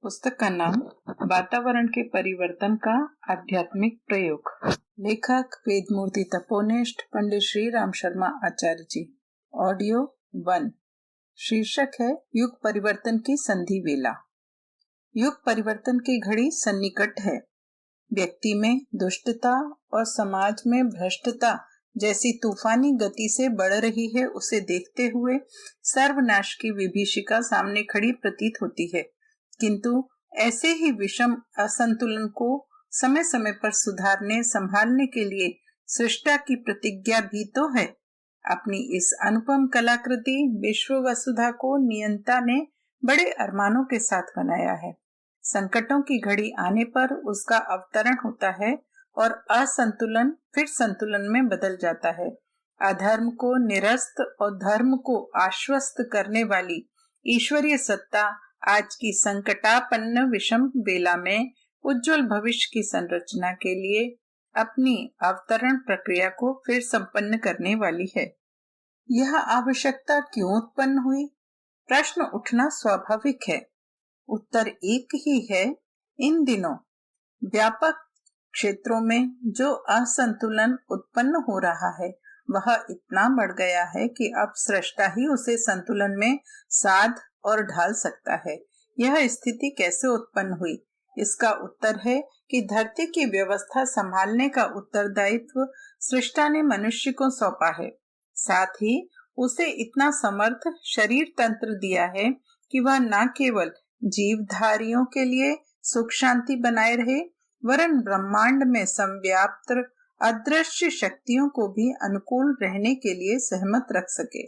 पुस्तक का नाम वातावरण के परिवर्तन का आध्यात्मिक प्रयोग। लेखक वेदमूर्ति तपोनिष्ठ पंडित श्री राम शर्मा आचार्य जी। ऑडियो 1। शीर्षक है युग परिवर्तन की संधि वेला। युग परिवर्तन की घड़ी सन्निकट है। व्यक्ति में दुष्टता और समाज में भ्रष्टता जैसी तूफानी गति से बढ़ रही है, उसे देखते हुए सर्वनाश की विभीषिका सामने खड़ी प्रतीत होती है। किंतु ऐसे ही विषम असंतुलन को समय समय पर सुधारने संभालने के लिए सृष्टा की प्रतिज्ञा भी तो है। अपनी इस अनुपम कलाकृति विश्व वसुधा को नियंता ने बड़े अरमानों के साथ बनाया है। संकटों की घड़ी आने पर उसका अवतरण होता है और असंतुलन फिर संतुलन में बदल जाता है। अधर्म को निरस्त और धर्म को आश्वस्त करने वाली ईश्वरीय सत्ता आज की संकटापन्न विषम बेला में उज्जवल भविष्य की संरचना के लिए अपनी अवतरण प्रक्रिया को फिर संपन्न करने वाली है। यह आवश्यकता क्यों उत्पन्न हुई? प्रश्न उठना स्वाभाविक है। उत्तर एक ही है। इन दिनों व्यापक क्षेत्रों में जो असंतुलन उत्पन्न हो रहा है वह इतना बढ़ गया है कि अब सृष्टा ही उसे संतुलन में साध और ढाल सकता है। यह स्थिति कैसे उत्पन्न हुई? इसका उत्तर है कि धरती की व्यवस्था संभालने का उत्तरदायित्व सृष्टा ने मनुष्य को सौंपा है। साथ ही उसे इतना समर्थ शरीर तंत्र दिया है कि वह न केवल जीवधारियों के लिए सुख शांति बनाए रहे, वरन ब्रह्मांड में संव्याप्त अदृश्य शक्तियों को भी अनुकूल रहने के लिए सहमत रख सके।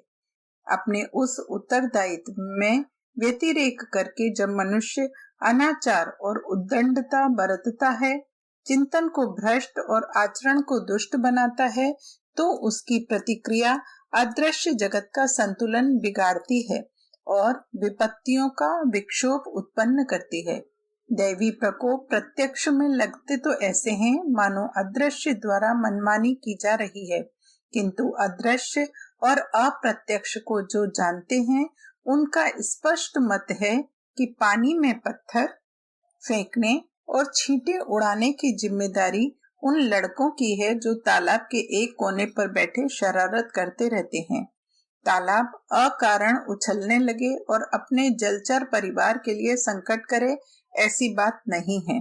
अपने उस उत्तरदायित्व में व्यतिरेक करके जब मनुष्य अनाचार और उद्दंडता बरतता है, चिंतन को भ्रष्ट और आचरण को दुष्ट बनाता है, तो उसकी प्रतिक्रिया अदृश्य जगत का संतुलन बिगाड़ती है और विपत्तियों का विक्षोभ उत्पन्न करती है। दैवी प्रकोप प्रत्यक्ष में लगते तो ऐसे हैं मानो अदृश्य द्वारा मनमानी की जा रही है, किंतु अदृश्य और अप्रत्यक्ष को जो जानते हैं उनका स्पष्ट मत है कि पानी में पत्थर फेंकने और छींटे उड़ाने की जिम्मेदारी उन लड़कों की है जो तालाब के एक कोने पर बैठे शरारत करते रहते हैं। तालाब अकारण उछलने लगे और अपने जलचर परिवार के लिए संकट करे, ऐसी बात नहीं है।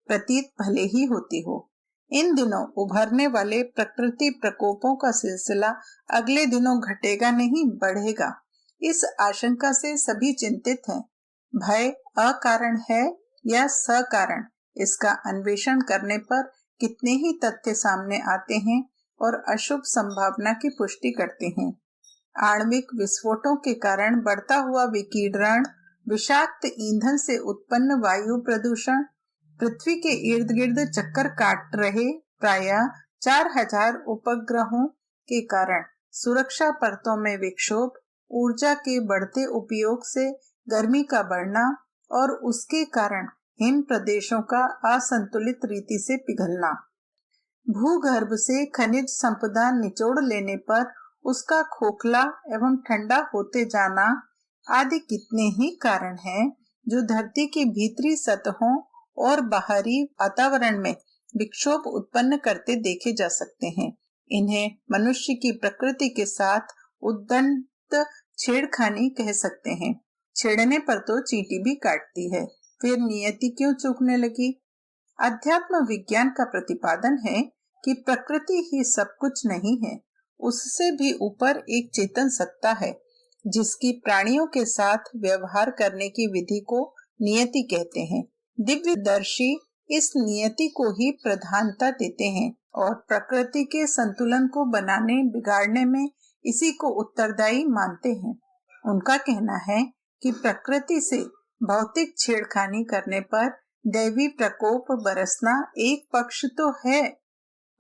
प्रतीत भले ही होती हो। इन दिनों उभरने वाले प्रकृति प्रकोपों का सिलसिला अगले दिनों घटेगा नहीं, बढ़ेगा। इस आशंका से सभी चिंतित हैं। भय अकारण है या सकारण, इसका अन्वेषण करने पर कितने ही तथ्य सामने आते हैं और अशुभ संभावना की पुष्टि करते हैं। आणविक विस्फोटों के कारण बढ़ता हुआ विकिरण, विषाक्त ईंधन से उत्पन्न वायु प्रदूषण, पृथ्वी के इर्द गिर्द चक्कर काट रहे प्रायः 4000 उपग्रहों के कारण सुरक्षा परतों में विक्षोभ, ऊर्जा के बढ़ते उपयोग से गर्मी का बढ़ना और उसके कारण हिम प्रदेशों का असंतुलित रीति से पिघलना, भूगर्भ से खनिज संपदा निचोड़ लेने पर उसका खोखला एवं ठंडा होते जाना आदि कितने ही कारण हैं जो धरती की भीतरी सतहों और बाहरी वातावरण में विक्षोभ उत्पन्न करते देखे जा सकते हैं। इन्हें मनुष्य की प्रकृति के साथ उद्दंड छेड़खानी कह सकते हैं। छेड़ने पर तो चींटी भी काटती है, फिर नियति क्यों चूकने लगी? अध्यात्म विज्ञान का प्रतिपादन है कि प्रकृति ही सब कुछ नहीं है, उससे भी ऊपर एक चेतन सत्ता है जिसकी प्राणियों के साथ व्यवहार करने की विधि को नियति कहते हैं। दिव्यदर्शी इस नियति को ही प्रधानता देते हैं और प्रकृति के संतुलन को बनाने बिगाड़ने में इसी को उत्तरदायी मानते हैं। उनका कहना है कि प्रकृति से भौतिक छेड़खानी करने पर दैवी प्रकोप बरसना एक पक्ष तो है,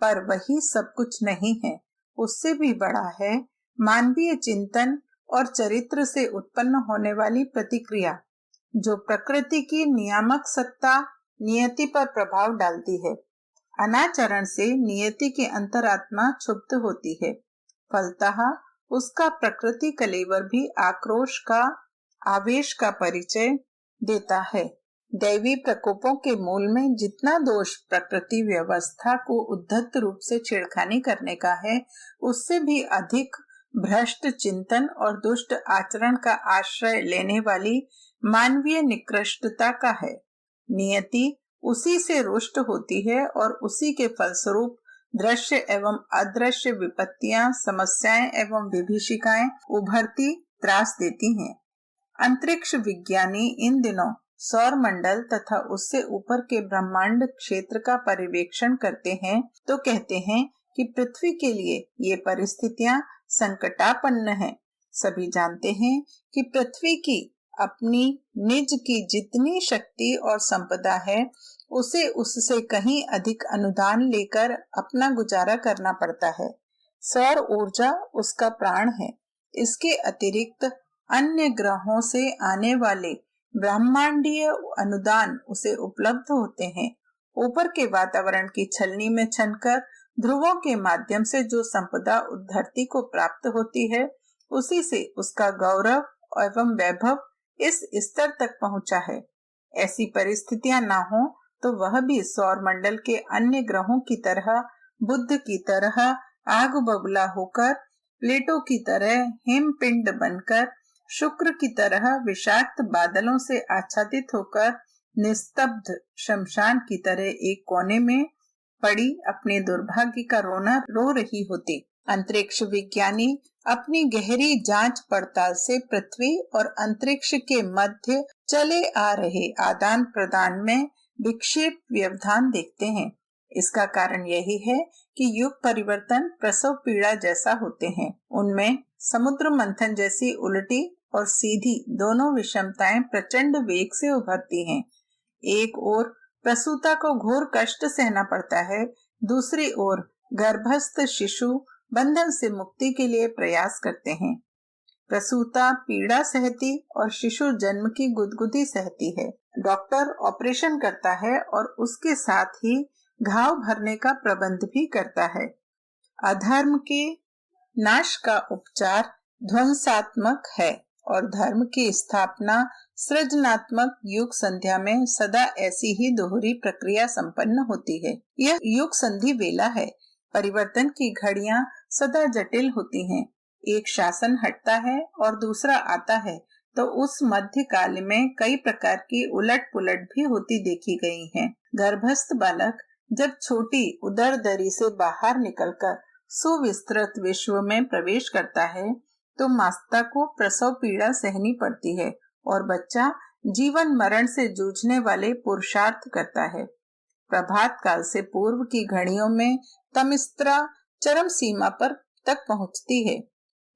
पर वही सब कुछ नहीं है। उससे भी बड़ा है मानवीय चिंतन और चरित्र से उत्पन्न होने वाली प्रतिक्रिया, जो प्रकृति की नियामक सत्ता नियति पर प्रभाव डालती है। अनाचरण से नियति की अंतरात्मा क्षुब्ध होती है, फलतः उसका प्रकृति कलेवर भी आक्रोश का, आवेश का परिचय देता है। दैवी प्रकोपों के मूल में जितना दोष प्रकृति व्यवस्था को उद्धत रूप से छेड़खानी करने का है, उससे भी अधिक भ्रष्ट चिंतन और दुष्ट आचरण का आश्रय लेने वाली मानवीय निकृष्टता का है। नियति उसी से रुष्ट होती है और उसी के फलस्वरूप दृश्य एवं अदृश्य विपत्तियां, समस्याएं एवं विभीषिकाएं उभरती त्रास देती हैं। अंतरिक्ष विज्ञानी इन दिनों सौर मंडल तथा उससे ऊपर के ब्रह्मांड क्षेत्र का पर्यवेक्षण करते हैं तो कहते हैं कि पृथ्वी के लिए ये परिस्थितियां संकटापन्न हैं। सभी जानते हैं कि पृथ्वी की अपनी निज की जितनी शक्ति और संपदा है, उसे उससे कहीं अधिक अनुदान लेकर अपना गुजारा करना पड़ता है। सौर ऊर्जा उसका प्राण है। इसके अतिरिक्त अन्य ग्रहों से आने वाले ब्रह्मांडीय अनुदान उसे उपलब्ध होते हैं। ऊपर के वातावरण की छलनी में छनकर ध्रुवों के माध्यम से जो संपदा धरती को प्राप्त होती है, उसी से उसका गौरव एवं वैभव इस स्तर तक पहुंचा है। ऐसी परिस्थितियां ना हो तो वह भी सौर मंडल के अन्य ग्रहों की तरह, बुध की तरह आग बबूला होकर, प्लेटो की तरह हिमपिंड बनकर, शुक्र की तरह विषाक्त बादलों से आच्छादित होकर निस्तब्ध शमशान की तरह एक कोने में पड़ी अपने दुर्भाग्य का रोना रो रही होती। अंतरिक्ष विज्ञानी अपनी गहरी जांच पड़ताल से पृथ्वी और अंतरिक्ष के मध्य चले आ रहे आदान प्रदान में विक्षेप व्यवधान देखते हैं। इसका कारण यही है कि युग परिवर्तन प्रसव पीड़ा जैसा होते हैं। उनमें समुद्र मंथन जैसी उल्टी और सीधी दोनों विषमताएं प्रचंड वेग से उभरती हैं। एक ओर प्रसूता को घोर कष्ट सहना पड़ता है, दूसरी ओर गर्भस्थ शिशु बंधन से मुक्ति के लिए प्रयास करते हैं। प्रसूता पीड़ा सहती और शिशु जन्म की गुदगुदी सहती है। डॉक्टर ऑपरेशन करता है और उसके साथ ही घाव भरने का प्रबंध भी करता है। अधर्म के नाश का उपचार ध्वंसात्मक है और धर्म की स्थापना सृजनात्मक युग संध्या में सदा ऐसी ही दोहरी प्रक्रिया संपन्न होती है। यह युग संधि वेला है। परिवर्तन की घड़ियां सदा जटिल होती हैं। एक शासन हटता है और दूसरा आता है, तो उस मध्य काल में कई प्रकार की उलट पुलट भी होती देखी गई हैं। गर्भस्थ बालक जब छोटी उदर दरी से बाहर निकलकर सुविस्तृत विश्व में प्रवेश करता है, तो माता को प्रसव पीड़ा सहनी पड़ती है और बच्चा जीवन मरण से जूझने वाले पुरुषार्थ करता है। प्रभात काल से पूर्व की घड़ियों में तमिस्त्रा चरम सीमा पर तक पहुंचती है।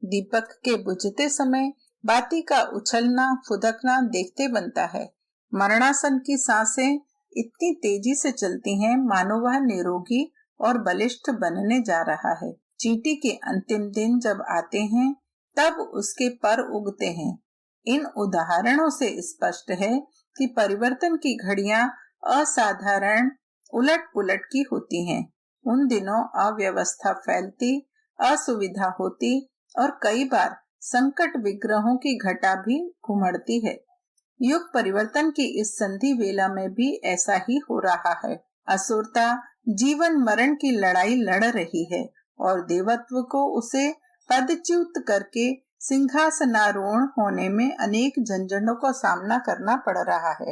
दीपक के बुझते समय बाती का उछलना फुदकना देखते बनता है। मरणासन की सांसें इतनी तेजी से चलती हैं मानो वह निरोगी और बलिष्ठ बनने जा रहा है। चींटी के अंतिम दिन जब आते हैं तब उसके पर उगते हैं। इन उदाहरणों से स्पष्ट है कि परिवर्तन की घड़ियां असाधारण उलट पुलट की होती हैं। उन दिनों अव्यवस्था फैलती, असुविधा होती और कई बार संकट विग्रहों की घटा भी घुमड़ती है। युग परिवर्तन की इस संधि वेला में भी ऐसा ही हो रहा है। असुरता जीवन मरण की लड़ाई लड़ रही है और देवत्व को उसे पदच्युत करके सिंहासनारूढ़ होने में अनेक झंझटों का सामना करना पड़ रहा है।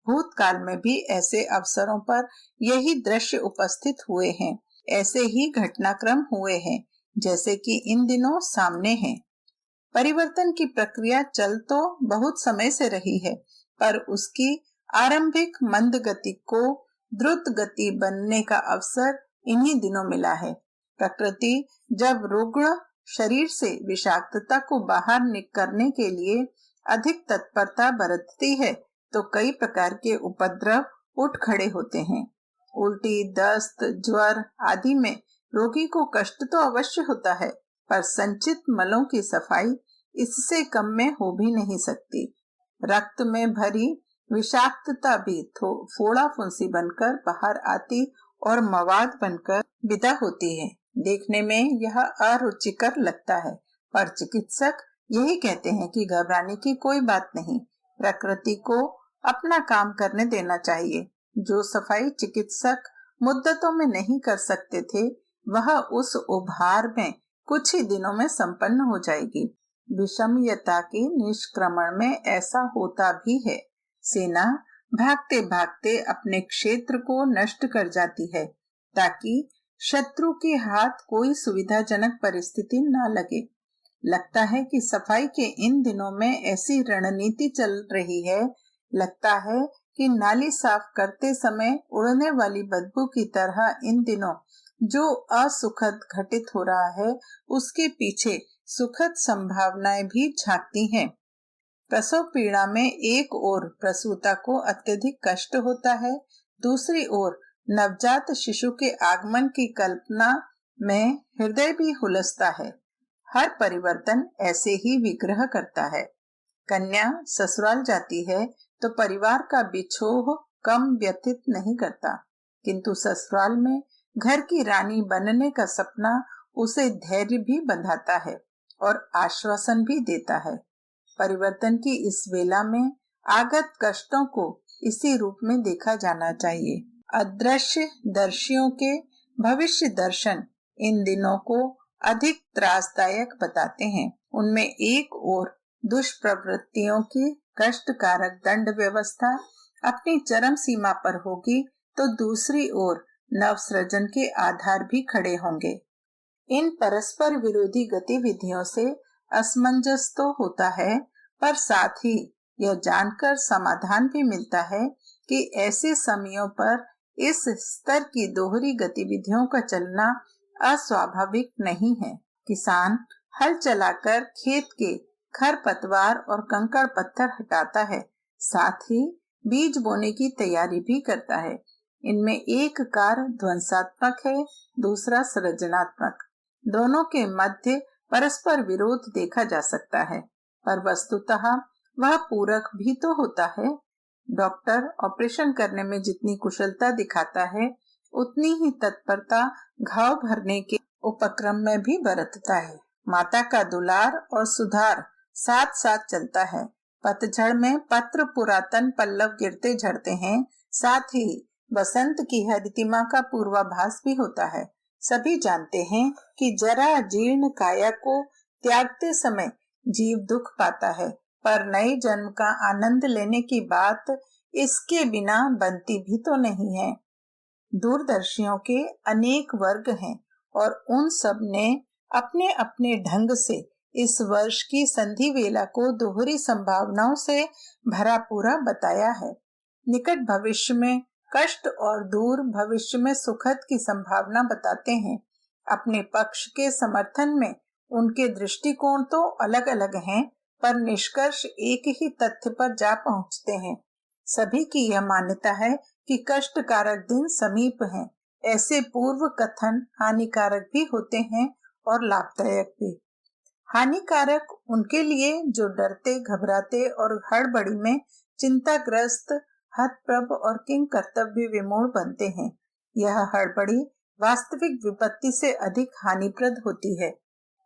भूतकाल में भी ऐसे अवसरों पर यही दृश्य उपस्थित हुए हैं। ऐसे ही घटनाक्रम हुए हैं जैसे कि इन दिनों सामने हैं। परिवर्तन की प्रक्रिया चल तो बहुत समय से रही है, पर उसकी आरंभिक मंद गति को द्रुत गति बनने का अवसर इन्हीं दिनों मिला है। प्रकृति जब रुग्ण शरीर से विषाक्तता को बाहर करने के लिए अधिक तत्परता बरतती है, तो कई प्रकार के उपद्रव उठ खड़े होते हैं। उल्टी, दस्त, ज्वर आदि में रोगी को कष्ट तो अवश्य होता है, पर संचित मलों की सफाई इससे कम में हो भी नहीं सकती। रक्त में भरी विषाक्तता भी फोड़ा फुंसी बनकर बाहर आती और मवाद बनकर विदा होती है। देखने में यह अरुचिकर लगता है, पर चिकित्सक यही कहते हैं कि घबराने की कोई बात नहीं। प्रकृति को अपना काम करने देना चाहिए। जो सफाई चिकित्सक मुद्दतों में नहीं कर सकते थे, वह उस उभार में कुछ ही दिनों में संपन्न हो जाएगी। विषमयता के निष्क्रमण में ऐसा होता भी है। सेना भागते भागते अपने क्षेत्र को नष्ट कर जाती है ताकि शत्रु के हाथ कोई सुविधाजनक परिस्थिति न लगे। लगता है कि सफाई के इन दिनों में ऐसी रणनीति चल रही है। लगता है कि नाली साफ करते समय उड़ने वाली बदबू की तरह इन दिनों जो असुखद घटित हो रहा है, उसके पीछे सुखद संभावनाएं भी झांकती हैं। प्रसव पीड़ा में एक ओर प्रसूता को अत्यधिक कष्ट होता है, दूसरी ओर नवजात शिशु के आगमन की कल्पना में हृदय भी हुलसता है। हर परिवर्तन ऐसे ही विग्रह करता है। कन्या ससुराल जाती है तो परिवार का बिछोह कम व्यथित नहीं करता, किंतु ससुराल में घर की रानी बनने का सपना उसे धैर्य भी बंधाता है और आश्वासन भी देता है। परिवर्तन की इस वेला में आगत कष्टों को इसी रूप में देखा जाना चाहिए। अदृश्य दर्शियों के भविष्य दर्शन इन दिनों को अधिक त्रासदायक बताते हैं। उनमें एक ओर दुष्प्रवृत्तियों की कष्टकारक दंड व्यवस्था अपनी चरम सीमा पर होगी, तो दूसरी ओर नवसृजन के आधार भी खड़े होंगे। इन परस्पर विरोधी गतिविधियों से असमंजस तो होता है, पर साथ ही यह जानकर समाधान भी मिलता है कि ऐसे समयों पर इस स्तर की दोहरी गतिविधियों का चलना अस्वाभाविक नहीं है। किसान हल चलाकर खेत के खरपतवार और कंकड़ पत्थर हटाता है, साथ ही बीज बोने की तैयारी भी करता है। इनमें एक कार्य ध्वंसात्मक है, दूसरा सृजनात्मक। दोनों के मध्य परस्पर विरोध देखा जा सकता है, पर वस्तुतः वह पूरक भी तो होता है। डॉक्टर ऑपरेशन करने में जितनी कुशलता दिखाता है, उतनी ही तत्परता घाव भरने के उपक्रम में भी बरतता है। माता का दुलार और सुधार साथ साथ चलता है। पतझड़ में पत्र पुरातन पल्लव गिरते झड़ते हैं, साथ ही बसंत की हरितिमा का पूर्वाभास भी होता है। सभी जानते हैं कि जरा जीर्ण काया को त्यागते समय जीव दुख पाता है, पर नए जन्म का आनंद लेने की बात इसके बिना बनती भी तो नहीं है। दूरदर्शियों के अनेक वर्ग हैं और उन सब ने अपने अपने ढंग से इस वर्ष की संधि वेला को दोहरी संभावनाओं से भरा पूरा बताया है। निकट भविष्य में कष्ट और दूर भविष्य में सुखद की संभावना बताते हैं। अपने पक्ष के समर्थन में उनके दृष्टिकोण तो अलग अलग हैं, पर निष्कर्ष एक ही तथ्य पर जा पहुंचते हैं। सभी की यह मान्यता है कि कष्टकारक दिन समीप हैं। ऐसे पूर्व कथन हानिकारक भी होते हैं और लाभदायक भी। हानिकारक उनके लिए जो डरते, घबराते और हड़बड़ी में चिंताग्रस्त, हतप्रभ और किंग कर्तव्य विमूढ़ बनते हैं। यह हड़बड़ी वास्तविक विपत्ति से अधिक हानिप्रद होती है।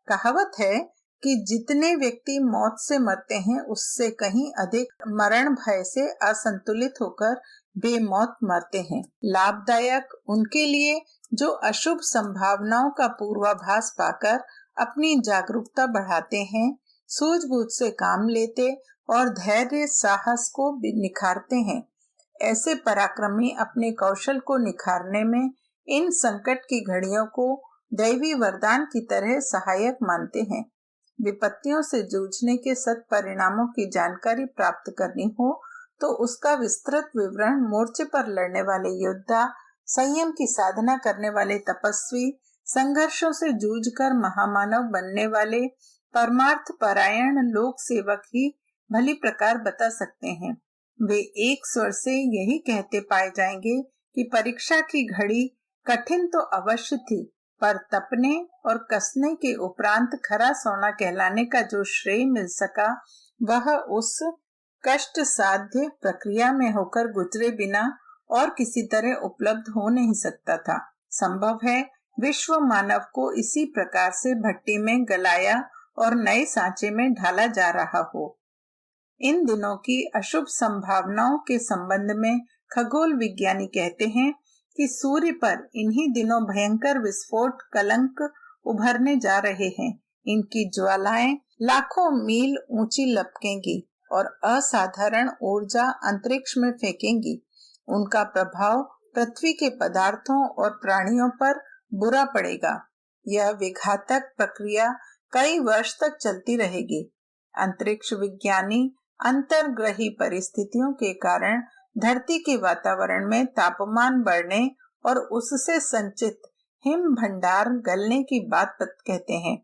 कहावत है कि जितने व्यक्ति मौत से मरते हैं, उससे कहीं अधिक मरण भय से असंतुलित होकर बेमौत मरते हैं। लाभदायक उनके लिए जो अशुभ संभावनाओं का पूर्वाभास पाकर अपनी जागरूकता बढ़ाते हैं, सूझबूझ से काम लेते और धैर्य साहस को निखारते हैं। ऐसे पराक्रमी अपने कौशल को निखारने में इन संकट की घड़ियों को दैवी वरदान की तरह सहायक मानते हैं। विपत्तियों से जूझने के सत् परिणामों की जानकारी प्राप्त करनी हो तो उसका विस्तृत विवरण मोर्चे पर लड़ने वाले योद्धा, संयम की साधना करने वाले तपस्वी, संघर्षों से जूझकर महामानव बनने वाले परमार्थ परायण लोक सेवक ही भली प्रकार बता सकते हैं। वे एक स्वर से यही कहते पाए जाएंगे कि परीक्षा की घड़ी कठिन तो अवश्य थी, पर तपने और कसने के उपरांत खरा सोना कहलाने का जो श्रेय मिल सका, वह उस कष्ट साध्य प्रक्रिया में होकर गुजरे बिना और किसी तरह उपलब्ध हो नहीं सकता था। संभव है विश्व मानव को इसी प्रकार से भट्टी में गलाया और नए सांचे में ढाला जा रहा हो। इन दिनों की अशुभ संभावनाओं के संबंध में खगोल विज्ञानी कहते हैं कि सूर्य पर इन्हीं दिनों भयंकर विस्फोट कलंक उभरने जा रहे हैं। इनकी ज्वालाएं लाखों मील ऊंची लपकेंगी और असाधारण ऊर्जा अंतरिक्ष में फेंकेंगी। उनका प्रभाव पृथ्वी के पदार्थों और प्राणियों पर बुरा पड़ेगा। यह विघातक प्रक्रिया कई वर्ष तक चलती रहेगी। अंतरिक्ष विज्ञानी अंतर्ग्रही परिस्थितियों के कारण धरती के वातावरण में तापमान बढ़ने और उससे संचित हिम भंडार गलने की बात कहते हैं।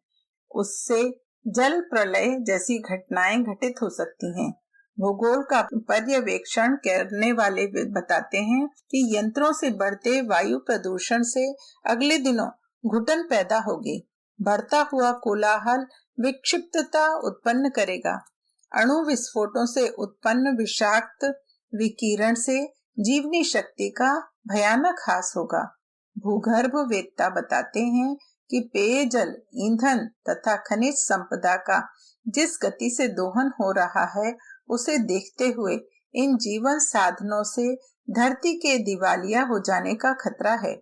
उससे जल प्रलय जैसी घटनाएं घटित हो सकती हैं। भूगोल का पर्यवेक्षण करने वाले बताते हैं कि यंत्रों से बढ़ते वायु प्रदूषण से अगले दिनों घुटन पैदा होगी। बढ़ता हुआ कोलाहल विक्षिप्तता उत्पन्न करेगा। अणु विस्फोटों से उत्पन्न विषाक्त विकिरण से जीवनी शक्ति का भयानक ह्रास होगा। भूगर्भ वेत्ता बताते हैं कि पेयजल, ईंधन तथा खनिज संपदा का जिस गति से दोहन हो रहा है, उसे देखते हुए इन जीवन साधनों से धरती के दिवालिया हो जाने का खतरा है।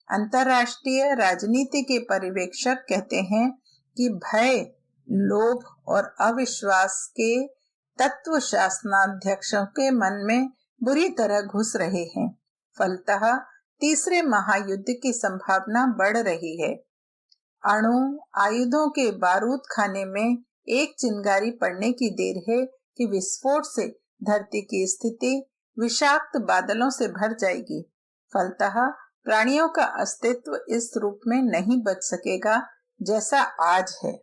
अंतर्राष्ट्रीय राजनीति के पर्यवेक्षक कहते हैं कि भय, लोभ और अविश्वास के तत्व शासनाध्यक्षों के मन में बुरी तरह घुस रहे हैं। फलतः तीसरे महायुद्ध की संभावना बढ़ रही है। अणु आयुधों के बारूद खाने में एक चिंगारी पड़ने की देर है कि विस्फोट से धरती की स्थिति विषाक्त बादलों से भर जाएगी। फलतः प्राणियों का अस्तित्व इस रूप में नहीं बच सकेगा जैसा आज है।